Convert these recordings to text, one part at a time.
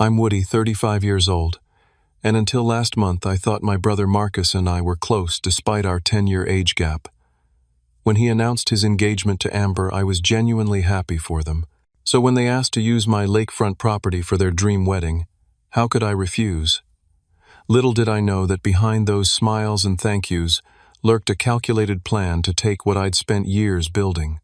I'm Woody, 35 years old, and until last month I thought my brother Marcus and I were close despite our 10-year age gap. When he announced his engagement to Amber, I was genuinely happy for them. So when they asked to use my lakefront property for their dream wedding, how could I refuse? Little did I know that behind those smiles and thank yous lurked a calculated plan to take what I'd spent years building.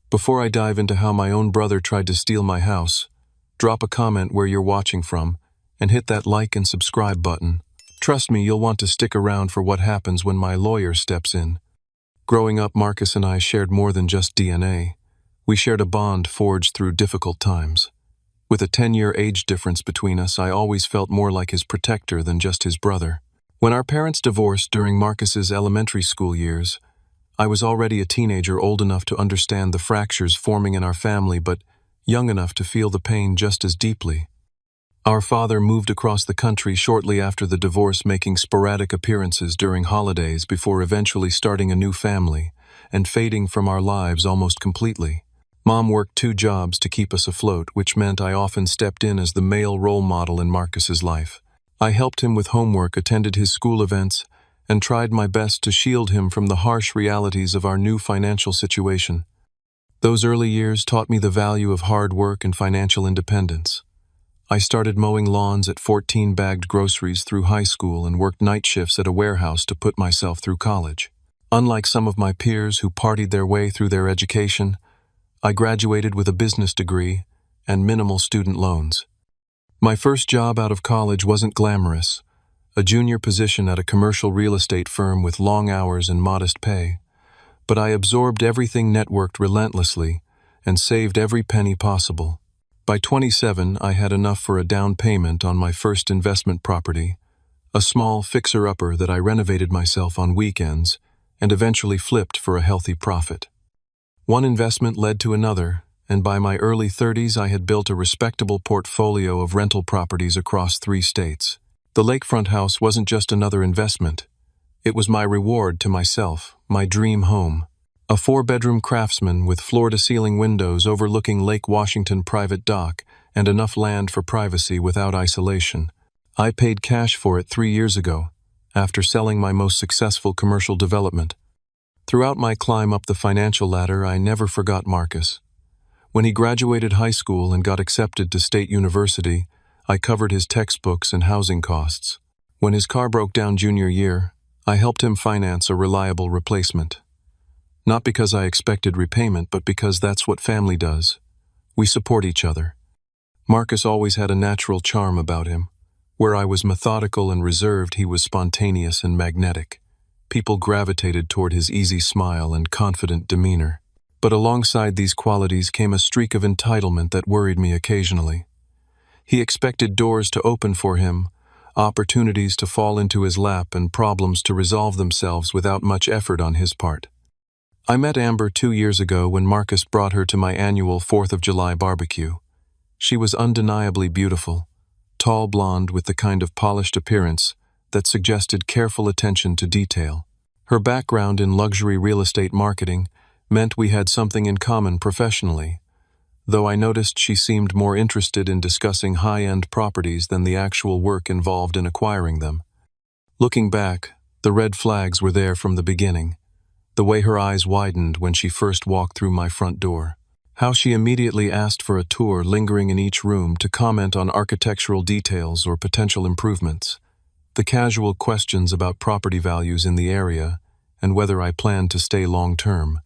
Before I dive into how my own brother tried to steal my house, drop a comment where you're watching from, and hit that like and subscribe button. Trust me, you'll want to stick around for what happens when my lawyer steps in. Growing up, Marcus and I shared more than just DNA. We shared a bond forged through difficult times. With a 10-year age difference between us, I always felt more like his protector than just his brother. When our parents divorced during Marcus's elementary school years, I was already a teenager, old enough to understand the fractures forming in our family, but young enough to feel the pain just as deeply. Our father moved across the country shortly after the divorce, making sporadic appearances during holidays before eventually starting a new family and fading from our lives almost completely. Mom worked 2 jobs to keep us afloat, which meant I often stepped in as the male role model in Marcus's life. I helped him with homework, attended his school events, and tried my best to shield him from the harsh realities of our new financial situation. Those early years taught me the value of hard work and financial independence. I started mowing lawns at 14, bagged groceries through high school, and worked night shifts at a warehouse to put myself through college. Unlike some of my peers who partied their way through their education, I graduated with a business degree and minimal student loans. My first job out of college wasn't glamorous, a junior position at a commercial real estate firm with long hours and modest pay. But I absorbed everything, networked relentlessly, and saved every penny possible. By 27, I had enough for a down payment on my first investment property, a small fixer-upper that I renovated myself on weekends and eventually flipped for a healthy profit. One investment led to another, and by my early 30s I had built a respectable portfolio of rental properties across 3 states. The lakefront house wasn't just another investment. It was my reward to myself, my dream home. A 4-bedroom craftsman with floor-to-ceiling windows overlooking Lake Washington private dock and enough land for privacy without isolation. I paid cash for it 3 years ago, after selling my most successful commercial development. Throughout my climb up the financial ladder, I never forgot Marcus. When he graduated high school and got accepted to State University, I covered his textbooks and housing costs. When his car broke down junior year, I helped him finance a reliable replacement. Not because I expected repayment, but because that's what family does. We support each other. Marcus always had a natural charm about him. Where I was methodical and reserved, he was spontaneous and magnetic. People gravitated toward his easy smile and confident demeanor. But alongside these qualities came a streak of entitlement that worried me occasionally. He expected doors to open for him, opportunities to fall into his lap, and problems to resolve themselves without much effort on his part. I met Amber 2 years ago when Marcus brought her to my annual 4th of July barbecue. She was undeniably beautiful, tall blonde with the kind of polished appearance that suggested careful attention to detail. Her background in luxury real estate marketing meant we had something in common professionally, though I noticed she seemed more interested in discussing high-end properties than the actual work involved in acquiring them. Looking back, the red flags were there from the beginning. The way her eyes widened when she first walked through my front door. How she immediately asked for a tour, lingering in each room to comment on architectural details or potential improvements. The casual questions about property values in the area and whether I planned to stay long-term.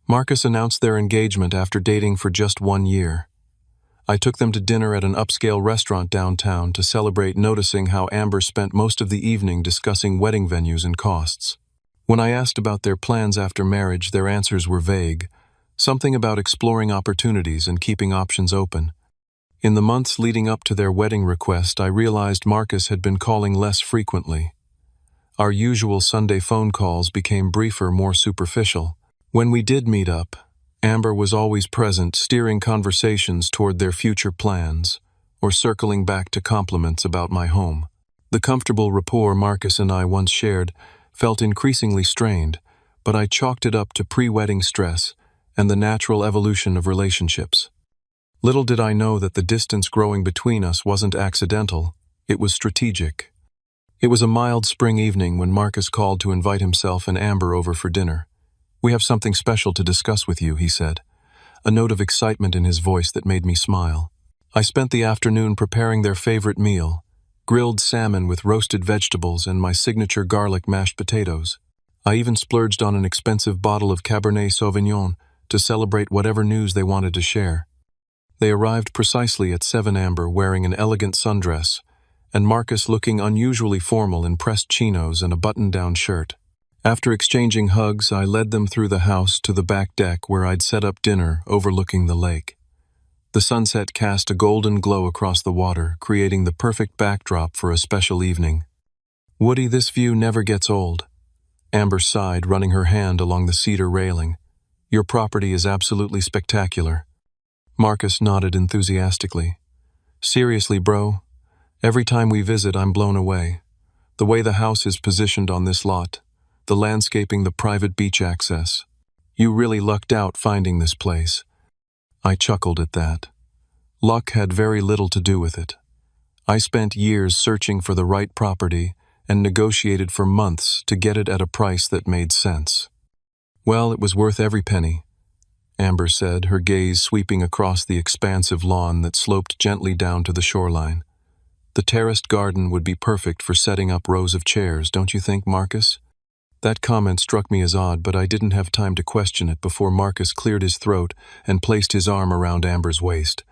Marcus announced their engagement after dating for just 1 year. I took them to dinner at an upscale restaurant downtown to celebrate, noticing how Amber spent most of the evening discussing wedding venues and costs. When I asked about their plans after marriage, their answers were vague, something about exploring opportunities and keeping options open. In the months leading up to their wedding request, I realized Marcus had been calling less frequently. Our usual Sunday phone calls became briefer, more superficial. When we did meet up, Amber was always present, steering conversations toward their future plans, or circling back to compliments about my home. The comfortable rapport Marcus and I once shared felt increasingly strained, but I chalked it up to pre-wedding stress and the natural evolution of relationships. Little did I know that the distance growing between us wasn't accidental, it was strategic. It was a mild spring evening when Marcus called to invite himself and Amber over for dinner. "We have something special to discuss with you," he said, a note of excitement in his voice that made me smile. I spent the afternoon preparing their favorite meal, grilled salmon with roasted vegetables and my signature garlic mashed potatoes. I even splurged on an expensive bottle of Cabernet Sauvignon to celebrate whatever news they wanted to share. They arrived precisely at 7 Amber wearing an elegant sundress, and Marcus looking unusually formal in pressed chinos and a button-down shirt. After exchanging hugs, I led them through the house to the back deck where I'd set up dinner overlooking the lake. The sunset cast a golden glow across the water, creating the perfect backdrop for a special evening. "Woody, this view never gets old." Amber sighed, running her hand along the cedar railing. "Your property is absolutely spectacular." Marcus nodded enthusiastically. "Seriously, bro, every time we visit I'm blown away. The way the house is positioned on this lot, the landscaping, the private beach access. You really lucked out finding this place." I chuckled at that. Luck had very little to do with it. I spent years searching for the right property and negotiated for months to get it at a price that made sense. "Well, it was worth every penny," Amber said, her gaze sweeping across the expansive lawn that sloped gently down to the shoreline. "The terraced garden would be perfect for setting up rows of chairs, don't you think, Marcus?" That comment struck me as odd, but I didn't have time to question it before Marcus cleared his throat and placed his arm around Amber's waist.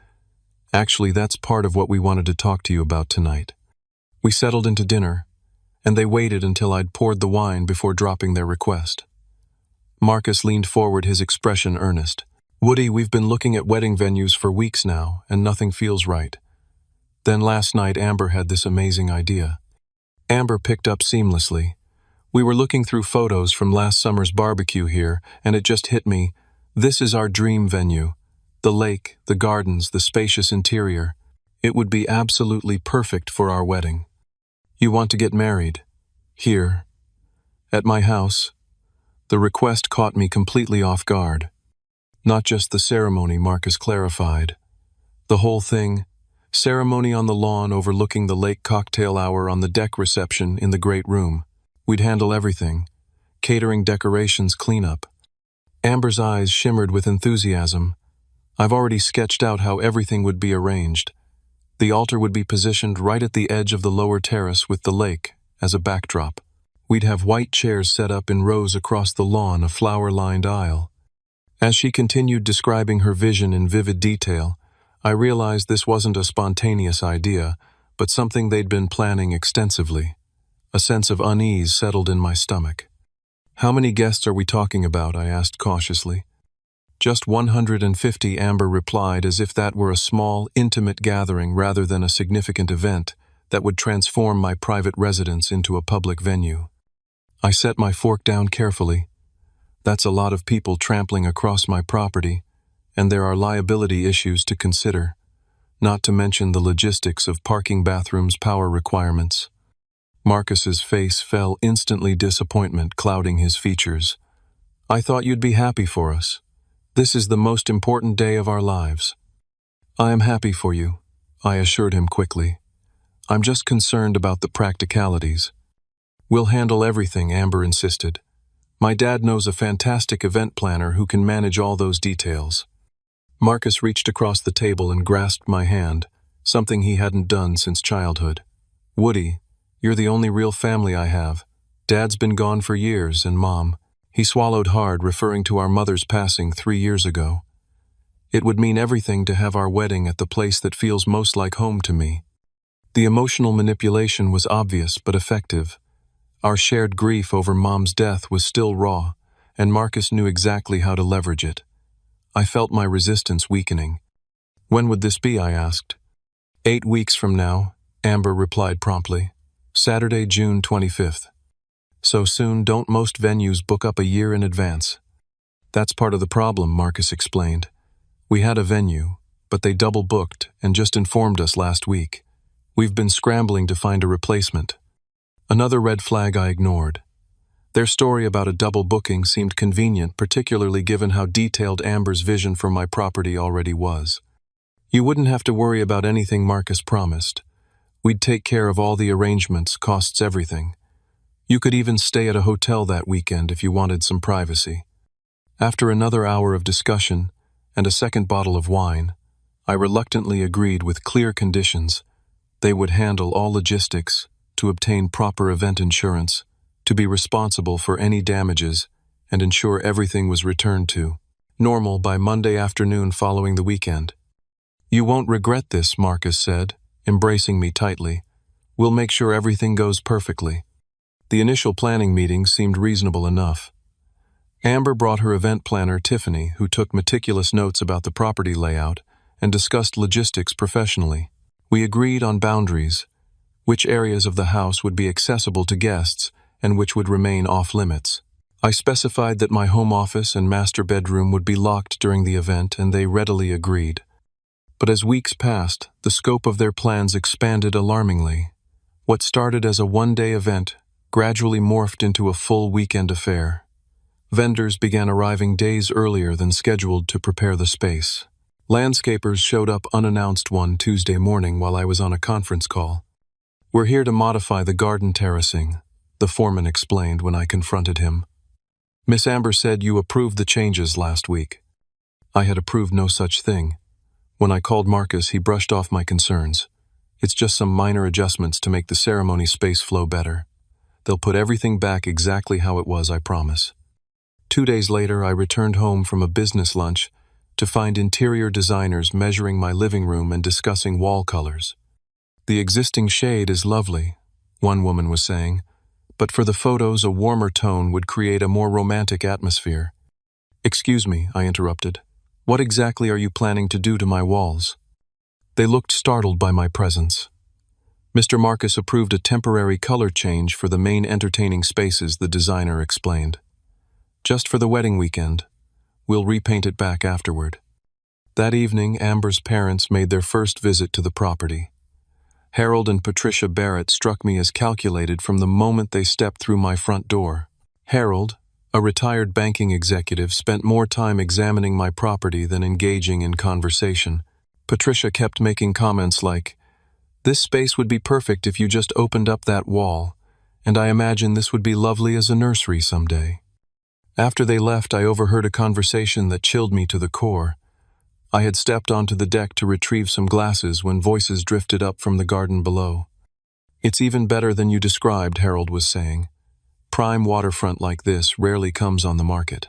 "Actually, that's part of what we wanted to talk to you about tonight." We settled into dinner, and they waited until I'd poured the wine before dropping their request. Marcus leaned forward, his expression earnest. "Woody, we've been looking at wedding venues for weeks now, and nothing feels right. Then last night Amber had this amazing idea." Amber picked up seamlessly. "We were looking through photos from last summer's barbecue here, and it just hit me. This is our dream venue. The lake, the gardens, the spacious interior. It would be absolutely perfect for our wedding." "You want to get married? Here? At my house?" The request caught me completely off guard. "Not just the ceremony," Marcus clarified. "The whole thing. Ceremony on the lawn overlooking the lake, cocktail hour on the deck, reception in the great room. We'd handle everything. Catering, decorations, cleanup." Amber's eyes shimmered with enthusiasm. "I've already sketched out how everything would be arranged. The altar would be positioned right at the edge of the lower terrace with the lake as a backdrop. We'd have white chairs set up in rows across the lawn, a flower-lined aisle." As she continued describing her vision in vivid detail, I realized this wasn't a spontaneous idea, but something they'd been planning extensively. A sense of unease settled in my stomach. "How many guests are we talking about?" I asked cautiously. "Just 150, Amber replied, as if that were a small, intimate gathering rather than a significant event that would transform my private residence into a public venue. I set my fork down carefully. That's a lot of people trampling across my property, and there are liability issues to consider, not to mention the logistics of parking, bathrooms, power requirements. Marcus's face fell, instantly disappointment clouding his features. "I thought you'd be happy for us. This is the most important day of our lives." "I am happy for you," I assured him quickly. "I'm just concerned about the practicalities." "We'll handle everything," Amber insisted. "My dad knows a fantastic event planner who can manage all those details." Marcus reached across the table and grasped my hand, something he hadn't done since childhood. "Woody, you're the only real family I have. Dad's been gone for years, and Mom." He swallowed hard, referring to our mother's passing 3 years ago. "It would mean everything to have our wedding at the place that feels most like home to me." The emotional manipulation was obvious but effective. Our shared grief over Mom's death was still raw, and Marcus knew exactly how to leverage it. I felt my resistance weakening. "When would this be?" I asked. 8 weeks from now, Amber replied promptly. "Saturday, June 25th. So soon? Don't most venues book up a year in advance?" "That's part of the problem," Marcus explained. "We had a venue, but they double-booked and just informed us last week. We've been scrambling to find a replacement." Another red flag I ignored. Their story about a double booking seemed convenient, particularly given how detailed Amber's vision for my property already was. You wouldn't have to worry about anything, Marcus promised. We'd take care of all the arrangements, costs, everything. You could even stay at a hotel that weekend if you wanted some privacy. After another hour of discussion and a second bottle of wine, I reluctantly agreed with clear conditions. They would handle all logistics, to obtain proper event insurance, to be responsible for any damages, and ensure everything was returned to normal by Monday afternoon following the weekend. You won't regret this, Marcus said, embracing me tightly. We'll make sure everything goes perfectly. The initial planning meeting seemed reasonable enough. Amber brought her event planner, Tiffany, who took meticulous notes about the property layout and discussed logistics professionally. We agreed on boundaries, which areas of the house would be accessible to guests and which would remain off-limits. I specified that my home office and master bedroom would be locked during the event, and they readily agreed. But as weeks passed, the scope of their plans expanded alarmingly. What started as a one-day event gradually morphed into a full weekend affair. Vendors began arriving days earlier than scheduled to prepare the space. Landscapers showed up unannounced one Tuesday morning while I was on a conference call. "We're here to modify the garden terracing," the foreman explained when I confronted him. "Miss Amber said you approved the changes last week." I had approved no such thing. When I called Marcus, he brushed off my concerns. "It's just some minor adjustments to make the ceremony space flow better. They'll put everything back exactly how it was, I promise." 2 days later, I returned home from a business lunch to find interior designers measuring my living room and discussing wall colors. "The existing shade is lovely," one woman was saying, "but for the photos, a warmer tone would create a more romantic atmosphere." "Excuse me," I interrupted. "What exactly are you planning to do to my walls?" They looked startled by my presence. "Mr. Marcus approved a temporary color change for the main entertaining spaces," the designer explained. "Just for the wedding weekend. We'll repaint it back afterward." That evening, Amber's parents made their first visit to the property. Harold and Patricia Barrett struck me as calculated from the moment they stepped through my front door. Harold, a retired banking executive, spent more time examining my property than engaging in conversation. Patricia kept making comments like, "This space would be perfect if you just opened up that wall, and I imagine this would be lovely as a nursery someday." After they left, I overheard a conversation that chilled me to the core. I had stepped onto the deck to retrieve some glasses when voices drifted up from the garden below. "It's even better than you described," Harold was saying. "Prime waterfront like this rarely comes on the market."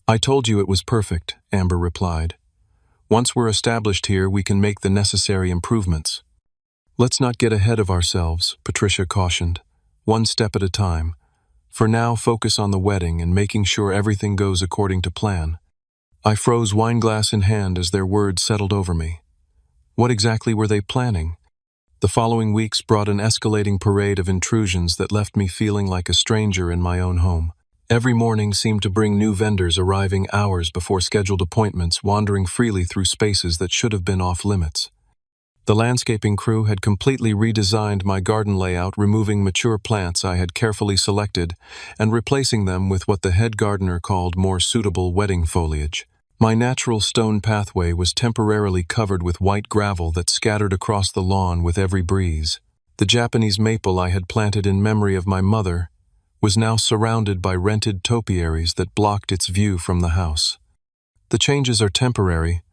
"I told you it was perfect," Amber replied. "Once we're established here, we can make the necessary improvements." "Let's not get ahead of ourselves," Patricia cautioned. "One step at a time. For now, focus on the wedding and making sure everything goes according to plan." I froze, wineglass in hand, as their words settled over me. What exactly were they planning? The following weeks brought an escalating parade of intrusions that left me feeling like a stranger in my own home. Every morning seemed to bring new vendors arriving hours before scheduled appointments, wandering freely through spaces that should have been off-limits. The landscaping crew had completely redesigned my garden layout, removing mature plants I had carefully selected and replacing them with what the head gardener called more suitable wedding foliage. My natural stone pathway was temporarily covered with white gravel that scattered across the lawn with every breeze. The Japanese maple I had planted in memory of my mother was now surrounded by rented topiaries that blocked its view from the house. "The changes are temporary,"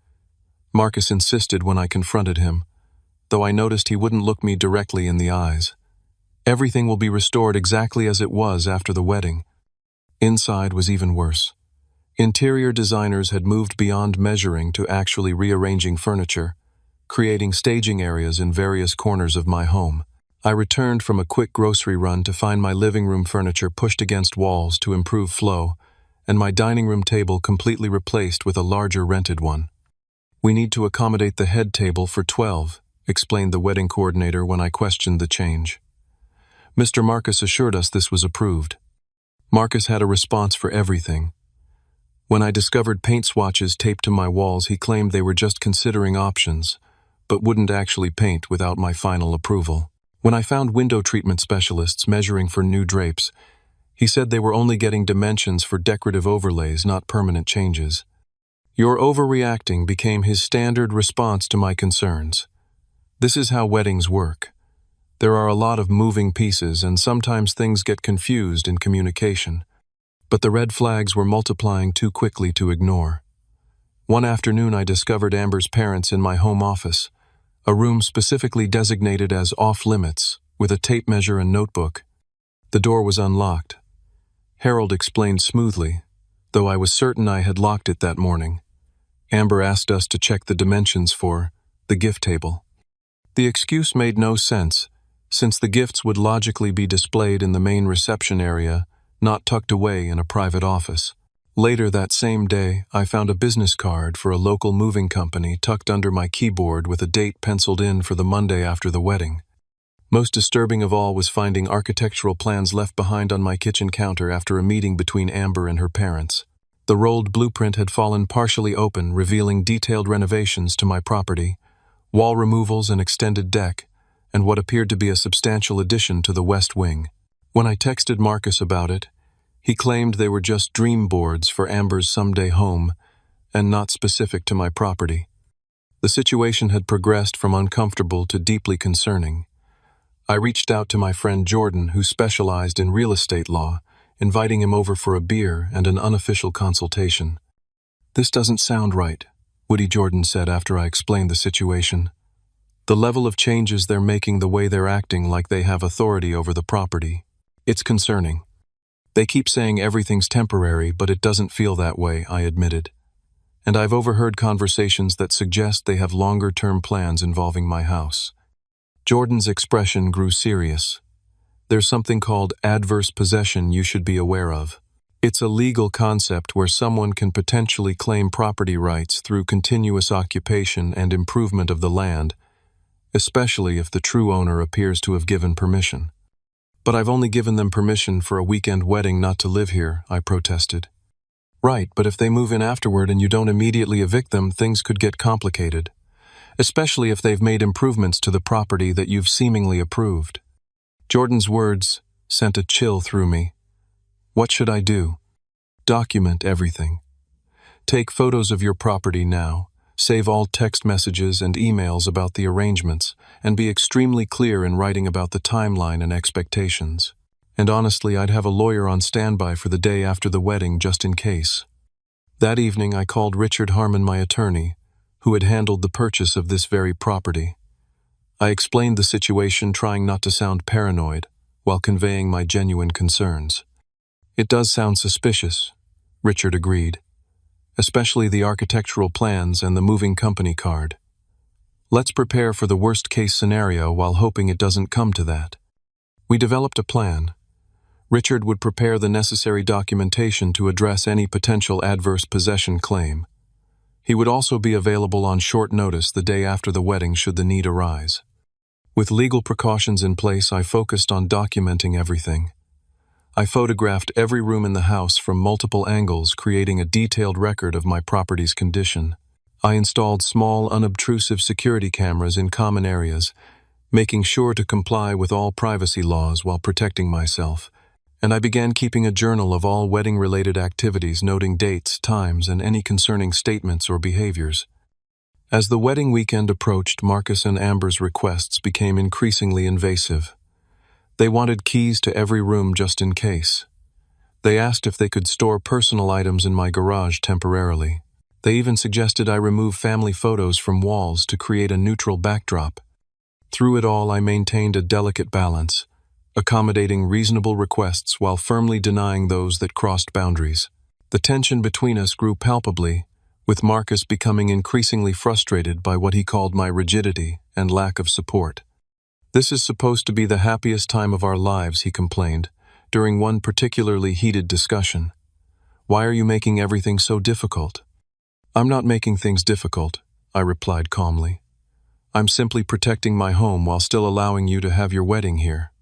Marcus insisted when I confronted him, though I noticed he wouldn't look me directly in the eyes. "Everything will be restored exactly as it was after the wedding." Inside was even worse. Interior designers had moved beyond measuring to actually rearranging furniture, creating staging areas in various corners of my home. I returned from a quick grocery run to find my living room furniture pushed against walls to improve flow, and my dining room table completely replaced with a larger rented one. "We need to accommodate the head table for 12, explained the wedding coordinator when I questioned the change. Mr. Marcus assured us this was approved. Marcus had a response for everything. When I discovered paint swatches taped to my walls, he claimed they were just considering options, but wouldn't actually paint without my final approval. When I found window treatment specialists measuring for new drapes, he said they were only getting dimensions for decorative overlays, not permanent changes. Your overreacting became his standard response to my concerns. This is how weddings work. There are a lot of moving pieces and sometimes things get confused in communication. But the red flags were multiplying too quickly to ignore. One afternoon I discovered Amber's parents in my home office, a room specifically designated as off-limits, with a tape measure and notebook. The door was unlocked. Harold explained smoothly, though I was certain I had locked it that morning. Amber asked us to check the dimensions for the gift table. The excuse made no sense, since the gifts would logically be displayed in the main reception area, not tucked away in a private office. Later that same day, I found a business card for a local moving company tucked under my keyboard with a date penciled in for the Monday after the wedding. Most disturbing of all was finding architectural plans left behind on my kitchen counter after a meeting between Amber and her parents. The rolled blueprint had fallen partially open, revealing detailed renovations to my property, wall removals and extended deck, and what appeared to be a substantial addition to the west wing. When I texted Marcus about it, he claimed they were just dream boards for Amber's someday home and not specific to my property. The situation had progressed from uncomfortable to deeply concerning. I reached out to my friend Jordan, who specialized in real estate law, inviting him over for a beer and an unofficial consultation. "This doesn't sound right," Woody Jordan said after I explained the situation. "The level of changes they're making, the way they're acting like they have authority over the property. It's concerning. They keep saying everything's temporary, but it doesn't feel that way," I admitted. "And I've overheard conversations that suggest they have longer-term plans involving my house." Jordan's expression grew serious. "There's something called adverse possession you should be aware of. It's a legal concept where someone can potentially claim property rights through continuous occupation and improvement of the land, especially if the true owner appears to have given permission." "But I've only given them permission for a weekend wedding, not to live here," I protested. "Right, but if they move in afterward and you don't immediately evict them, things could get complicated, especially if they've made improvements to the property that you've seemingly approved." Jordan's words sent a chill through me. What should I do? Document everything. Take photos of your property now, save all text messages and emails about the arrangements, and be extremely clear in writing about the timeline and expectations. And honestly, I'd have a lawyer on standby for the day after the wedding just in case. That evening, I called Richard Harmon, my attorney, who had handled the purchase of this very property. I explained the situation, trying not to sound paranoid, while conveying my genuine concerns. "It does sound suspicious," Richard agreed, "especially the architectural plans and the moving company card. Let's prepare for the worst-case scenario while hoping it doesn't come to that." We developed a plan. Richard would prepare the necessary documentation to address any potential adverse possession claim. He would also be available on short notice the day after the wedding should the need arise. With legal precautions in place, I focused on documenting everything. I photographed every room in the house from multiple angles, creating a detailed record of my property's condition. I installed small, unobtrusive security cameras in common areas, making sure to comply with all privacy laws while protecting myself. And I began keeping a journal of all wedding-related activities, noting dates, times, and any concerning statements or behaviors. As the wedding weekend approached, Marcus and Amber's requests became increasingly invasive. They wanted keys to every room just in case. They asked if they could store personal items in my garage temporarily. They even suggested I remove family photos from walls to create a neutral backdrop. Through it all, I maintained a delicate balance, accommodating reasonable requests while firmly denying those that crossed boundaries. The tension between us grew palpably, with Marcus becoming increasingly frustrated by what he called my rigidity and lack of support. "This is supposed to be the happiest time of our lives," he complained, during one particularly heated discussion. "Why are you making everything so difficult?" "I'm not making things difficult," I replied calmly. "I'm simply protecting my home while still allowing you to have your wedding here."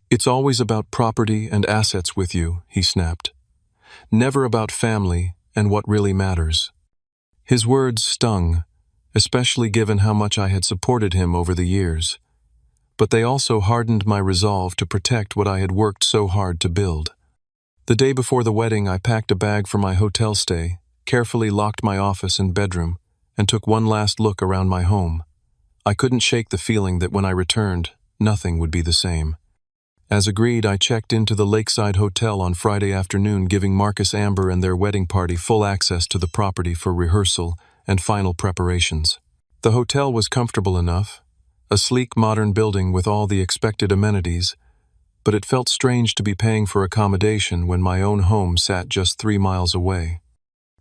"It's always about property and assets with you," he snapped. "Never about family and what really matters." His words stung, especially given how much I had supported him over the years. But they also hardened my resolve to protect what I had worked so hard to build. The day before the wedding, I packed a bag for my hotel stay, carefully locked my office and bedroom, and took one last look around my home. I couldn't shake the feeling that when I returned, nothing would be the same. As agreed, I checked into the Lakeside Hotel on Friday afternoon, giving Marcus, Amber, and their wedding party full access to the property for rehearsal and final preparations. The hotel was comfortable enough, a sleek modern building with all the expected amenities, but it felt strange to be paying for accommodation when my own home sat just 3 miles away.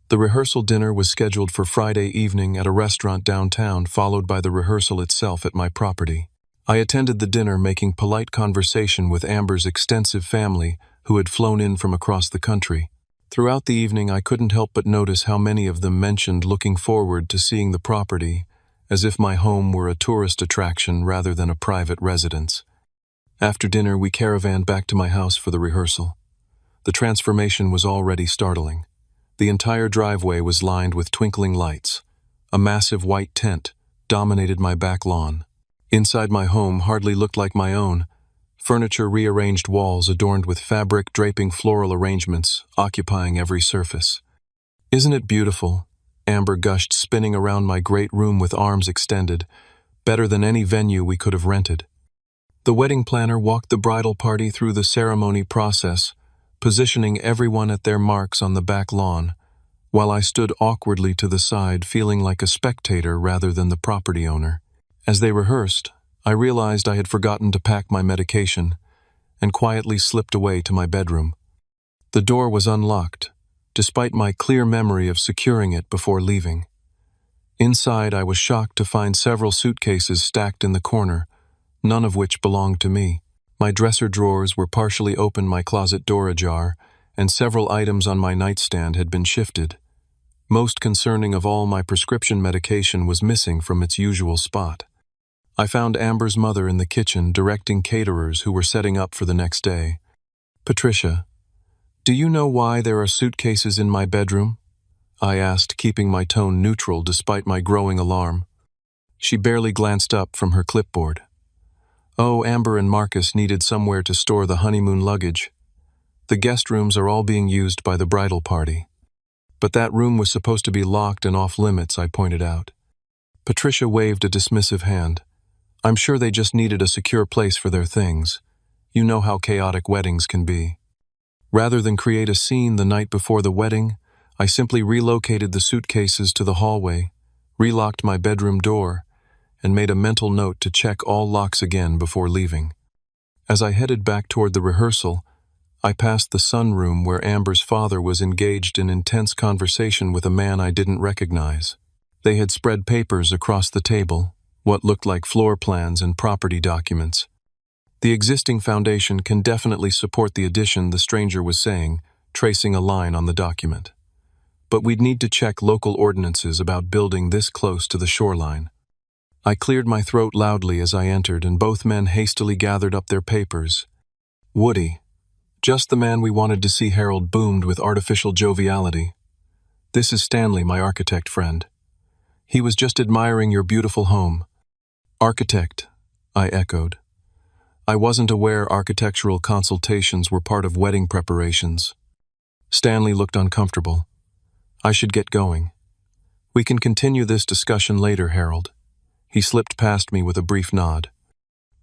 The rehearsal dinner was scheduled for Friday evening at a restaurant downtown, followed by the rehearsal itself at my property. I attended the dinner, making polite conversation with Amber's extensive family who had flown in from across the country. Throughout the evening, I couldn't help but notice how many of them mentioned looking forward to seeing the property, as if my home were a tourist attraction rather than a private residence. After dinner, we caravanned back to my house for the rehearsal. The transformation was already startling. The entire driveway was lined with twinkling lights. A massive white tent dominated my back lawn. Inside, my home hardly looked like my own. Furniture, rearranged walls adorned with fabric draping floral arrangements, occupying every surface. "Isn't it beautiful?" Amber gushed, spinning around my great room with arms extended. "Better than any venue we could have rented." The wedding planner walked the bridal party through the ceremony process, positioning everyone at their marks on the back lawn, while I stood awkwardly to the side, feeling like a spectator rather than the property owner. As they rehearsed, I realized I had forgotten to pack my medication and quietly slipped away to my bedroom. The door was unlocked, despite my clear memory of securing it before leaving. Inside, I was shocked to find several suitcases stacked in the corner, none of which belonged to me. My dresser drawers were partially open, my closet door ajar, and several items on my nightstand had been shifted. Most concerning of all, my prescription medication was missing from its usual spot. I found Amber's mother in the kitchen directing caterers who were setting up for the next day. "Patricia, do you know why there are suitcases in my bedroom?" I asked, keeping my tone neutral despite my growing alarm. She barely glanced up from her clipboard. "Oh, Amber and Marcus needed somewhere to store the honeymoon luggage. The guest rooms are all being used by the bridal party." "But that room was supposed to be locked and off limits," I pointed out. Patricia waved a dismissive hand. "I'm sure they just needed a secure place for their things. You know how chaotic weddings can be." Rather than create a scene the night before the wedding, I simply relocated the suitcases to the hallway, relocked my bedroom door, and made a mental note to check all locks again before leaving. As I headed back toward the rehearsal, I passed the sunroom where Amber's father was engaged in intense conversation with a man I didn't recognize. They had spread papers across the table, what looked like floor plans and property documents. "The existing foundation can definitely support the addition," the stranger was saying, tracing a line on the document. "But we'd need to check local ordinances about building this close to the shoreline." I cleared my throat loudly as I entered, and both men hastily gathered up their papers. "Woody, just the man we wanted to see," Harold boomed with artificial joviality. "This is Stanley, my architect friend. He was just admiring your beautiful home." "Architect," I echoed. I wasn't aware architectural consultations were part of wedding preparations. Stanley looked uncomfortable. "I should get going. We can continue this discussion later, Harold." He slipped past me with a brief nod.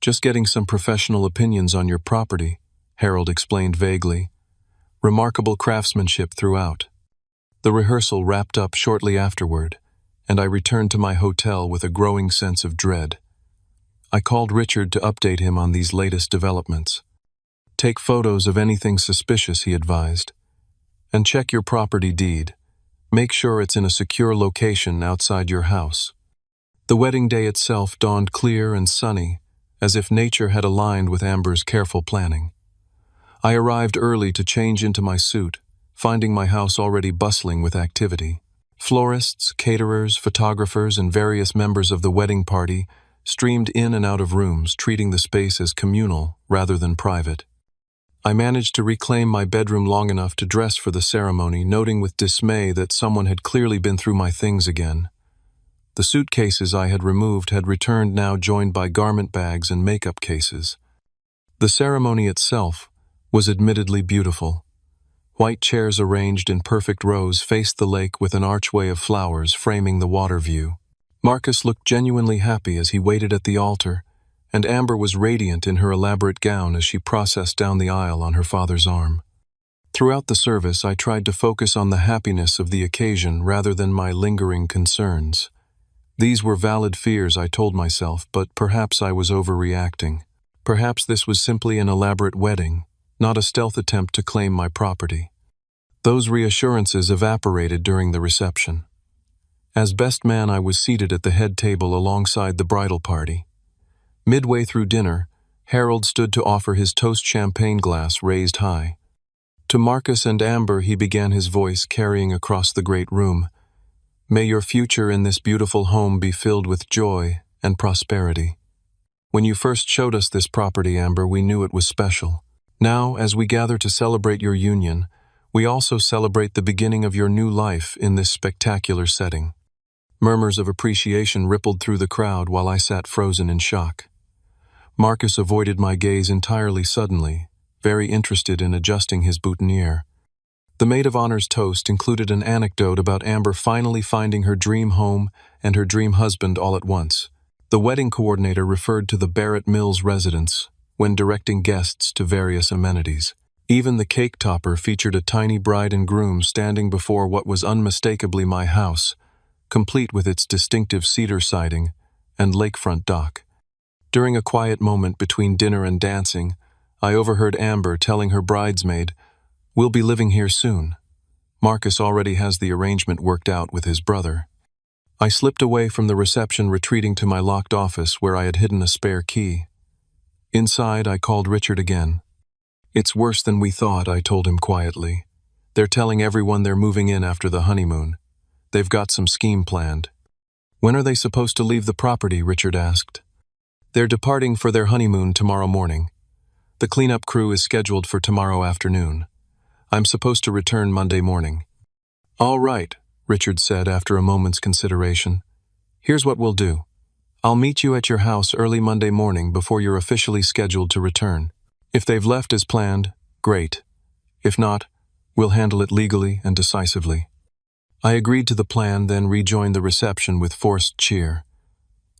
"Just getting some professional opinions on your property," Harold explained vaguely. "Remarkable craftsmanship throughout." The rehearsal wrapped up shortly afterward, and I returned to my hotel with a growing sense of dread. I called Richard to update him on these latest developments. "Take photos of anything suspicious," he advised. "And check your property deed. Make sure it's in a secure location outside your house." The wedding day itself dawned clear and sunny, as if nature had aligned with Amber's careful planning. I arrived early to change into my suit, finding my house already bustling with activity. Florists, caterers, photographers, and various members of the wedding party streamed in and out of rooms, treating the space as communal rather than private. I managed to reclaim my bedroom long enough to dress for the ceremony, noting with dismay that someone had clearly been through my things again. The suitcases I had removed had returned, now joined by garment bags and makeup cases. The ceremony itself was admittedly beautiful. White chairs arranged in perfect rows faced the lake with an archway of flowers framing the water view. Marcus looked genuinely happy as he waited at the altar, and Amber was radiant in her elaborate gown as she processed down the aisle on her father's arm. Throughout the service, I tried to focus on the happiness of the occasion rather than my lingering concerns. These were valid fears, I told myself, but perhaps I was overreacting. Perhaps this was simply an elaborate wedding, not a stealth attempt to claim my property. Those reassurances evaporated during the reception. As best man, I was seated at the head table alongside the bridal party. Midway through dinner, Harold stood to offer his toast champagne glass raised high. To Marcus and Amber he began his voice carrying across the great room. May your future in this beautiful home be filled with joy and prosperity. When you first showed us this property, Amber, we knew it was special. Now, as we gather to celebrate your union, we also celebrate the beginning of your new life in this spectacular setting. Murmurs of appreciation rippled through the crowd while I sat frozen in shock. Marcus avoided my gaze entirely suddenly, very interested in adjusting his boutonniere. The maid of honor's toast included an anecdote about Amber finally finding her dream home and her dream husband all at once. The wedding coordinator referred to the Barrett Mills residence when directing guests to various amenities. Even the cake topper featured a tiny bride and groom standing before what was unmistakably my house, complete with its distinctive cedar siding and lakefront dock. During a quiet moment between dinner and dancing, I overheard Amber telling her bridesmaid, "We'll be living here soon. Marcus already has the arrangement worked out with his brother." I slipped away from the reception, retreating to my locked office where I had hidden a spare key. Inside, I called Richard again. "It's worse than we thought," I told him quietly. "They're telling everyone they're moving in after the honeymoon. They've got some scheme planned." "When are they supposed to leave the property?" Richard asked. "They're departing for their honeymoon tomorrow morning. The cleanup crew is scheduled for tomorrow afternoon. I'm supposed to return Monday morning." "All right," Richard said after a moment's consideration. "Here's what we'll do. I'll meet you at your house early Monday morning before you're officially scheduled to return. If they've left as planned, great. If not, we'll handle it legally and decisively." I agreed to the plan, then rejoined the reception with forced cheer.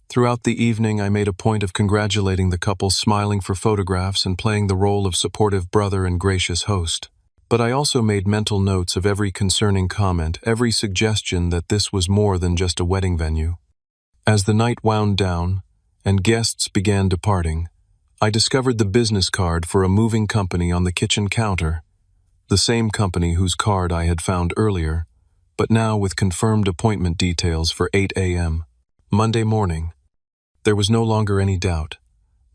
Throughout the evening, I made a point of congratulating the couple, smiling for photographs and playing the role of supportive brother and gracious host. But I also made mental notes of every concerning comment, every suggestion that this was more than just a wedding venue. As the night wound down and guests began departing, I discovered the business card for a moving company on the kitchen counter, the same company whose card I had found earlier, but now with confirmed appointment details for 8 a.m. Monday morning. There was no longer any doubt.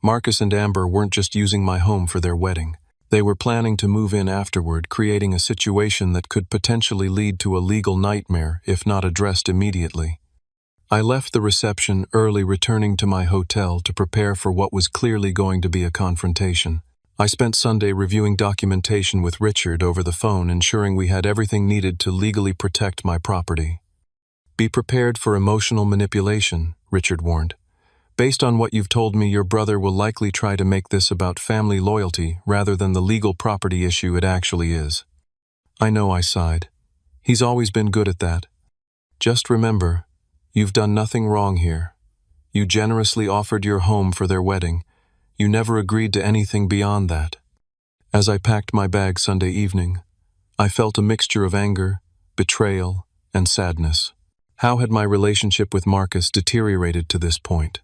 Marcus and Amber weren't just using my home for their wedding. They were planning to move in afterward, creating a situation that could potentially lead to a legal nightmare if not addressed immediately. I left the reception early, returning to my hotel to prepare for what was clearly going to be a confrontation. I spent Sunday reviewing documentation with Richard over the phone, ensuring we had everything needed to legally protect my property. "Be prepared for emotional manipulation," Richard warned. "Based on what you've told me, your brother will likely try to make this about family loyalty rather than the legal property issue it actually is." "I know," I sighed. "He's always been good at that. Just remember, you've done nothing wrong here. You generously offered your home for their wedding. You never agreed to anything beyond that." As I packed my bag Sunday evening, I felt a mixture of anger, betrayal, and sadness. How had my relationship with Marcus deteriorated to this point?